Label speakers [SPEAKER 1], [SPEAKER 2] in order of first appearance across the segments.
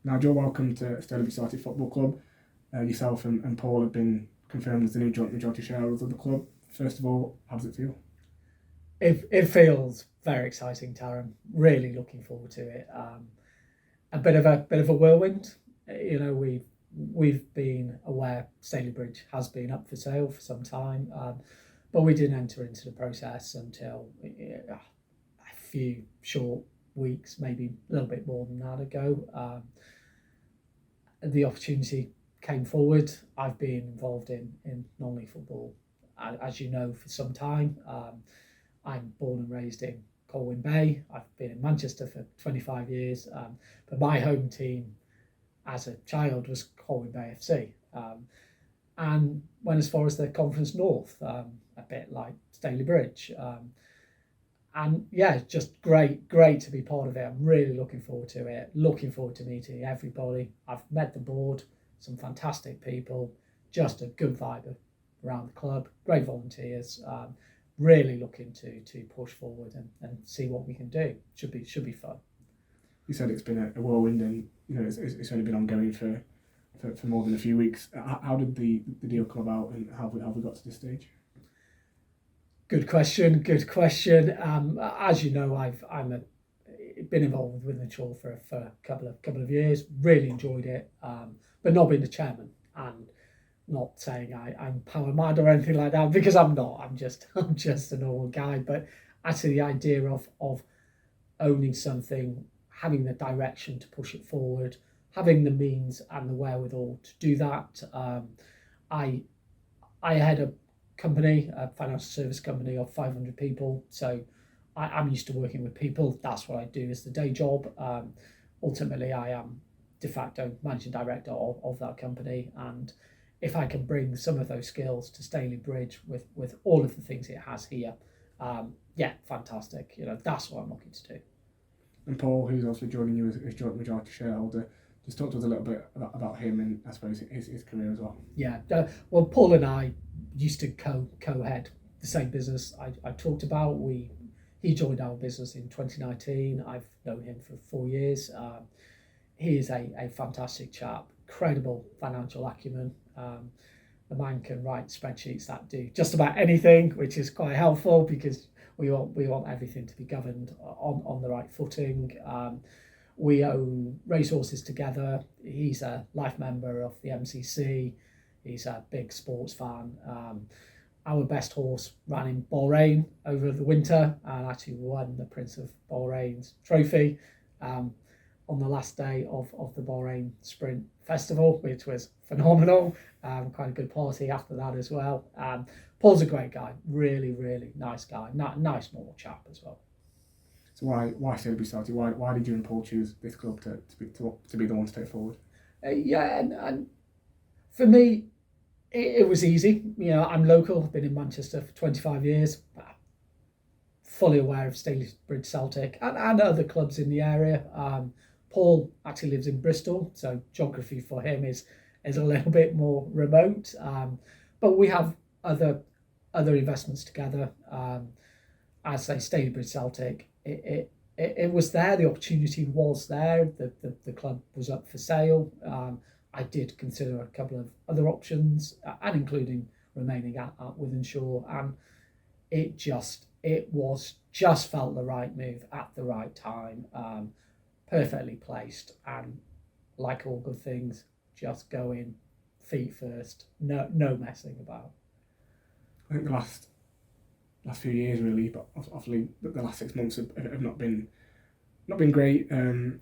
[SPEAKER 1] Nigel, welcome to Stalybridge Celtic Football Club. Yourself and Paul have been confirmed as the new joint majority shareholders of the club. First of all, how does it feel?
[SPEAKER 2] It feels very exciting, Taryn. Really looking forward to it. A bit of a whirlwind. You know, we've been aware Stalybridge has been up for sale for some time, but we didn't enter into the process until a few short weeks, maybe a little bit more than that ago. The opportunity came forward. I've been involved in non-league football, as you know, for some time. I'm born and raised in Colwyn Bay. I've been in Manchester for 25 years, but my home team as a child was Colwyn Bay FC, and went as far as the Conference North, a bit like Stalybridge. And yeah, just great to be part of it. I'm really looking forward to it. Looking forward to meeting everybody. I've met the board, some fantastic people, just a good vibe around the club, great volunteers. Really looking to push forward and see what we can do. Should be fun.
[SPEAKER 1] You said it's been a whirlwind, and you know it's only been ongoing for more than a few weeks. How did the deal come about, and how have we got to this stage?
[SPEAKER 2] Good question. As you know, I've been involved with Mitchell for a couple of years. Really enjoyed it, but not being the chairman, and not saying I'm power mad or anything like that, because I'm not. I'm just a normal guy. But actually, the idea of owning something, having the direction to push it forward, having the means and the wherewithal to do that. I had a company, a financial service company of 500 people, so I'm used to working with people. That's what I do as the day job. Ultimately, I am de facto managing director of that company, and if I can bring some of those skills to Stalybridge with all of the things it has here, yeah, fantastic. You know, that's what I'm looking to do.
[SPEAKER 1] And Paul, who's also joining you as joint majority shareholder, just talk to us a little bit about him and I suppose his career as well.
[SPEAKER 2] Yeah, well, Paul and I used to co-head the same business I talked about. He joined our business in 2019. I've known him for 4 years. He is a fantastic chap, incredible financial acumen. The man can write spreadsheets that do just about anything, which is quite helpful because we want everything to be governed on the right footing. We own racehorses together. He's a life member of the MCC. He's a big sports fan. Our best horse ran in Bahrain over the winter and actually won the Prince of Bahrain's trophy on the last day of the Bahrain Sprint Festival, which was phenomenal. Quite a good party after that as well. Paul's a great guy, really nice guy, nice normal chap as well.
[SPEAKER 1] So why Stalybridge Celtic? Why did you and Paul choose this club to be the one to take forward?
[SPEAKER 2] Yeah, and for me, it was easy. You know, I'm local. I've been in Manchester for 25 years. Fully aware of Stalybridge Celtic and other clubs in the area. Paul actually lives in Bristol, so geography for him is a little bit more remote. But we have other investments together. As I say, Stalybridge Celtic, it was there. The opportunity was there. The club was up for sale. I did consider a couple of other options, and including remaining at Wythenshawe, and it just felt the right move at the right time, perfectly placed, and like all good things, just go in feet first, no messing about.
[SPEAKER 1] I think the last few years really, but obviously the last 6 months have not been great. I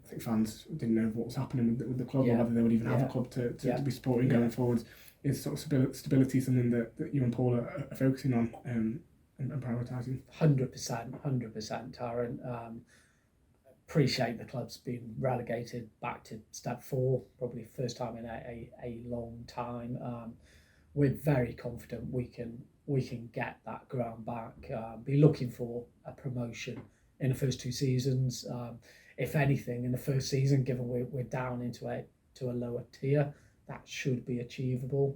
[SPEAKER 1] think fans didn't know what was happening with the club, or whether they would even have a club to be supporting going forward. Is sort of stability something that you and Paul are focusing on and prioritising?
[SPEAKER 2] 100%, Taryn. Appreciate the club's been relegated back to step 4, probably first time in a long time. We're very confident we can get that ground back. Be looking for a promotion in the first 2 seasons. If anything, in the first season, given we're down into a lower tier, that should be achievable.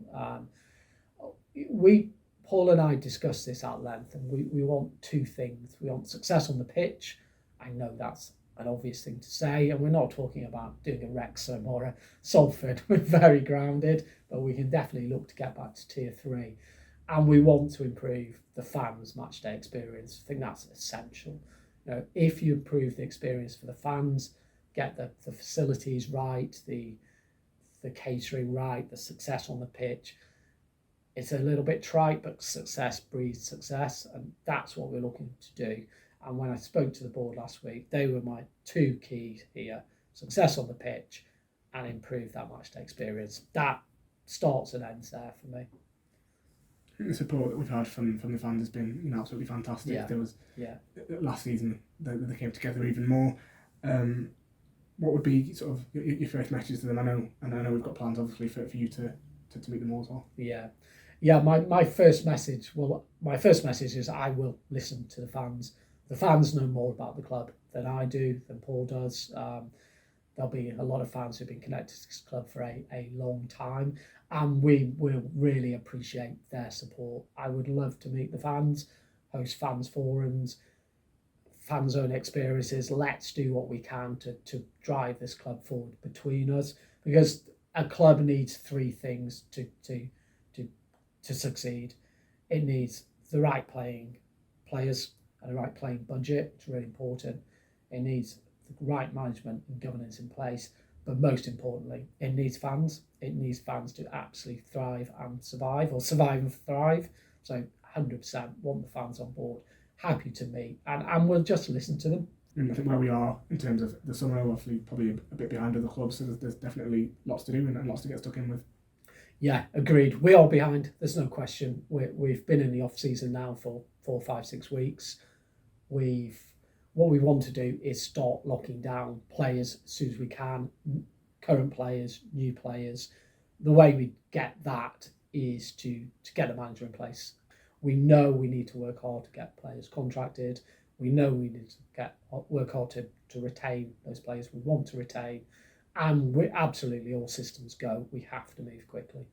[SPEAKER 2] Paul and I discussed this at length, and we want 2 things. We want success on the pitch. I know that's an obvious thing to say, and we're not talking about doing a Wrexham or a Salford. We're very grounded, but we can definitely look to get back to tier 3. And we want to improve the fans' matchday experience. I think that's essential. If you improve the experience for the fans, get the facilities right, the catering right, the success on the pitch, it's a little bit trite, but success breeds success, and that's what we're looking to do. And when I spoke to the board last week, they were my 2 keys here: success on the pitch and improve that matchday experience. That starts and ends there for me.
[SPEAKER 1] The support that we've had from the fans has been absolutely fantastic.
[SPEAKER 2] Yeah.
[SPEAKER 1] There was last season they came together even more. What would be sort of your first message to them? I know we've got plans obviously for you to meet them all as well.
[SPEAKER 2] Yeah. My first message. Well, my first message is I will listen to the fans. The fans know more about the club than I do, than Paul does. There'll be a lot of fans who've been connected to this club for a long time, and we will really appreciate their support. I would love to meet the fans, host fans forums, fan zone experiences. Let's do what we can to drive this club forward between us, because a club needs 3 things to succeed. It needs the right players and the right playing budget. It's really important. It needs the right management and governance in place, but most importantly, it needs fans. It needs fans to absolutely thrive and survive, or survive and thrive. So 100% want the fans on board, happy to meet, and we'll just listen to them.
[SPEAKER 1] And I think where we are in terms of the summer, obviously probably a bit behind other clubs, so there's definitely lots to do and lots to get stuck in with.
[SPEAKER 2] Yeah, agreed. We are behind. There's no question. We've been in the off season now for 4, 5, 6 weeks. What we want to do is start locking down players as soon as we can, current players, new players. The way we get that is to get a manager in place. We know we need to work hard to get players contracted. We know we need to work hard to retain those players we want to retain. And we absolutely, all systems go. We have to move quickly.